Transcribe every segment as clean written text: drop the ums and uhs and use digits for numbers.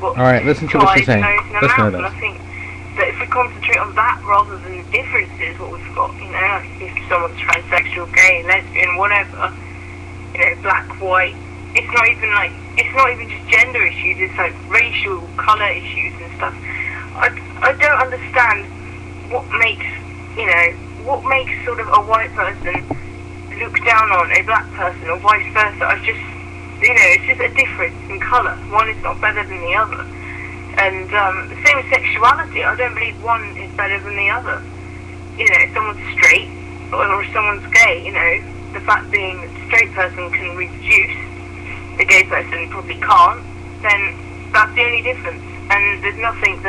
all got Alright, listen to what she's eyes, saying. nose, and a Listen to mouth. And this. I think that if we concentrate on that rather than the differences, what we've got, you know, like if someone's transsexual, gay, lesbian, whatever, you know, black, white, it's not even just gender issues, it's like racial, colour issues and stuff. I don't understand what makes sort of a white person look down on a black person or vice versa. It's just a difference in colour. One is not better than the other. And the same with sexuality. I don't believe one is better than the other. You know, if someone's straight or if someone's gay, you know, the fact being that the straight person can reproduce, the gay person probably can't, then that's the only difference. And there's nothing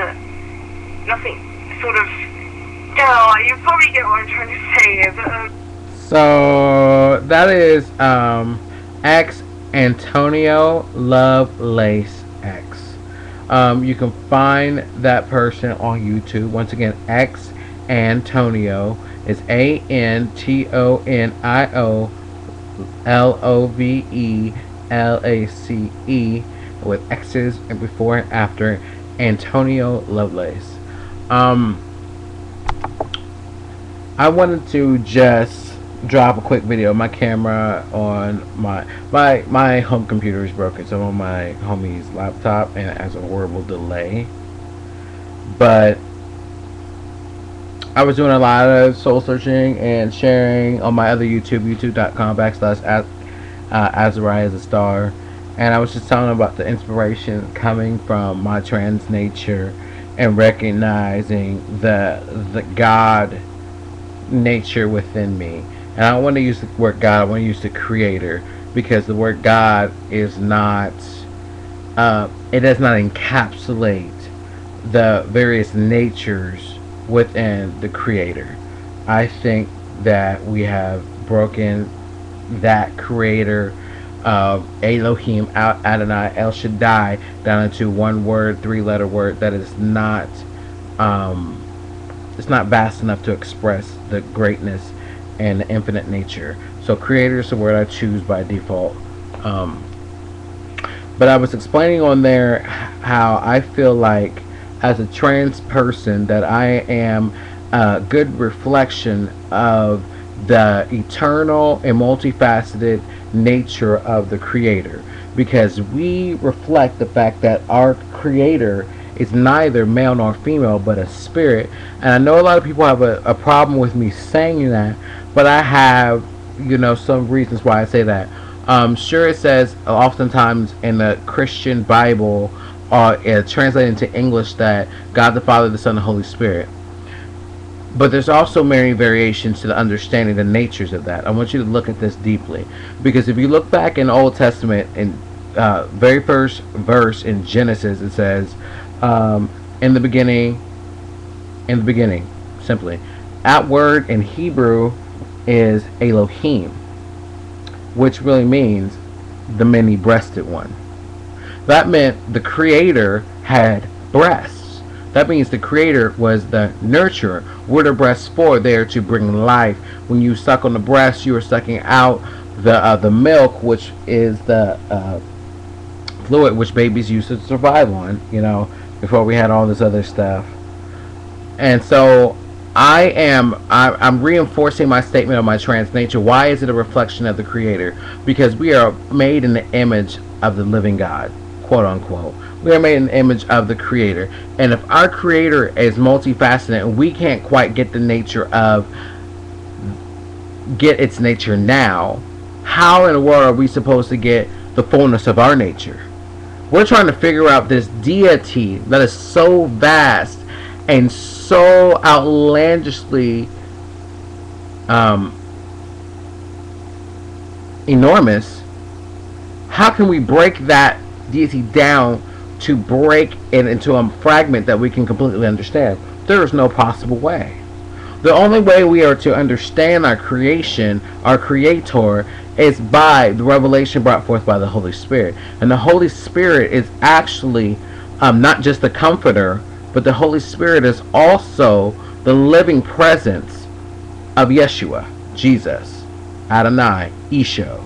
sort of, you probably get what I'm trying to say here, but so that is X Antonio Lovelace X. You can find that person on YouTube. Once again, X Antonio is ANTONIO LOVELACE with X's and before and after, Antonio Lovelace. I wanted to just drop a quick video. My camera on my home computer is broken, so I'm on my homie's laptop and it has a horrible delay. But I was doing a lot of soul searching and sharing on my other YouTube, youtube.com/Azariah as a star, and I was just telling about the inspiration coming from my trans nature and recognizing the God nature within me. And I don't want to use the word God, I want to use the Creator, because the word God is not it does not encapsulate the various natures within the Creator. I think that we have broken that Creator of Elohim, Adonai, El Shaddai down into one word, three-letter word that is not it's not vast enough to express the greatness and the infinite nature. So Creator is the word I choose by default. But I was explaining on there how I feel like as a trans person that I am a good reflection of the eternal and multifaceted nature of the Creator, because we reflect the fact that our Creator is neither male nor female but a spirit. And I know a lot of people have a problem with me saying that, but I have, some reasons why I say that. Sure, it says oftentimes in the Christian Bible, translated into English, that God the Father, the Son, and the Holy Spirit. But there's also many variations to the understanding the natures of that. I want you to look at this deeply, because if you look back in the Old Testament, in very first verse in Genesis, it says, in the beginning, simply. That word in Hebrew is Elohim, which really means the many-breasted one. That meant the Creator had breasts. That means the Creator was the nurturer. What are breasts for? They are to bring life. When you suck on the breast, you are sucking out the milk, which is the fluid which babies used to survive on, before we had all this other stuff. And so I'm reinforcing my statement of my trans nature. Why is it a reflection of the Creator? Because we are made in the image of the living God, quote unquote. We are made in the image of the Creator. And if our Creator is multifaceted and we can't quite get its nature now, how in the world are we supposed to get the fullness of our nature? We're trying to figure out this deity that is so vast and so outlandishly enormous. How can we break that deity down to break it into a fragment that we can completely understand? There is no possible way. The only way we are to understand our creation, our Creator, is by the revelation brought forth by the Holy Spirit. And the Holy Spirit is actually not just the comforter, but the Holy Spirit is also the living presence of Yeshua, Jesus, Adonai, Isho,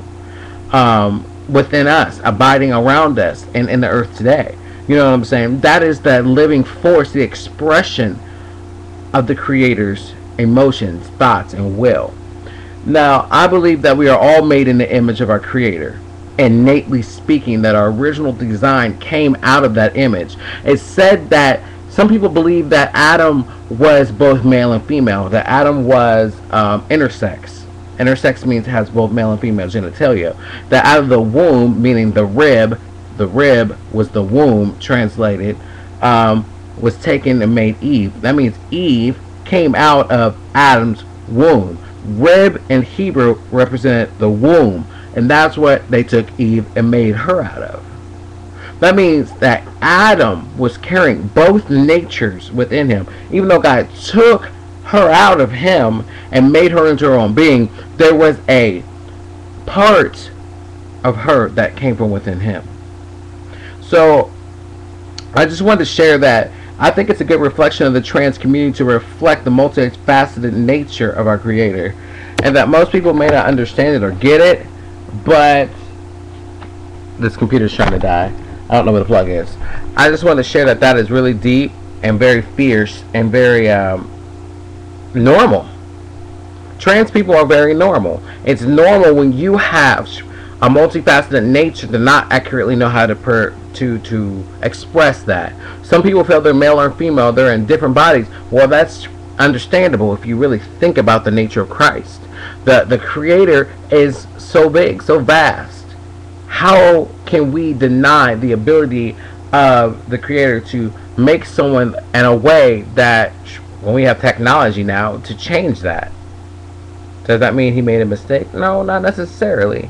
within us, abiding around us and in the earth today. You know what I'm saying? That is the living force, the expression of the Creator's emotions, thoughts, and will. Now, I believe that we are all made in the image of our Creator. Innately speaking, that our original design came out of that image. It's said that some people believe that Adam was both male and female, that Adam was intersex. Intersex means it has both male and female genitalia. That out of the womb, meaning the rib was the womb, translated, was taken and made Eve. That means Eve came out of Adam's womb. Rib in Hebrew represented the womb, and that's what they took Eve and made her out of. That means that Adam was carrying both natures within him. Even though God took her out of him and made her into her own being, there was a part of her that came from within him. So I just wanted to share that. I think it's a good reflection of the trans community to reflect the multifaceted nature of our Creator, and that most people may not understand it or get it, but this computer's trying to die. I don't know where the plug is. I just want to share that that is really deep and very fierce and very normal. Trans people are very normal. It's normal when you have a multifaceted nature to not accurately know how to express that. Some people feel they're male or female, they're in different bodies. Well, that's understandable if you really think about the nature of Christ. The Creator is so big, so vast. How can we deny the ability of the Creator to make someone in a way that, when we have technology now, to change that? Does that mean he made a mistake? No, not necessarily.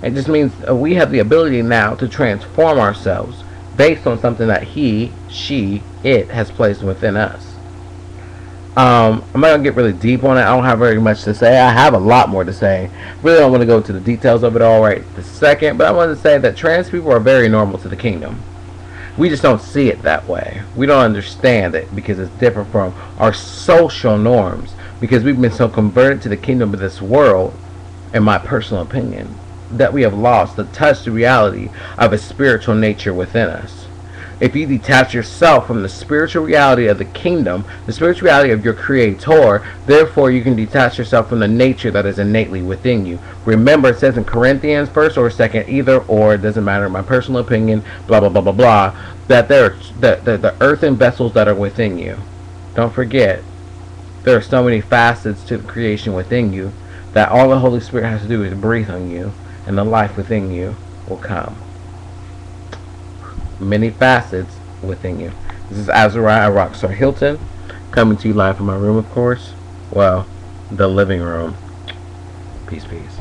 It just means we have the ability now to transform ourselves based on something that he, she, it has placed within us. I'm not going to get really deep on it. I don't have very much to say. I have a lot more to say. Really don't want to go into the details of it all right this second, but I want to say that trans people are very normal to the kingdom. We just don't see it that way. We don't understand it because it's different from our social norms, because we've been so converted to the kingdom of this world, in my personal opinion, that we have lost the touch, the reality of a spiritual nature within us. If you detach yourself from the spiritual reality of the kingdom, the spiritual reality of your Creator, therefore you can detach yourself from the nature that is innately within you. Remember, it says in Corinthians, first or second, either or, it doesn't matter, my personal opinion, blah, blah, blah, blah, blah, that there are the earthen vessels that are within you. Don't forget, there are so many facets to the creation within you that all the Holy Spirit has to do is breathe on you, and the life within you will come. Many facets within you. This is Azariah Rockstar Hilton, coming to you live from my room, of course. Well, the living room. Peace, peace.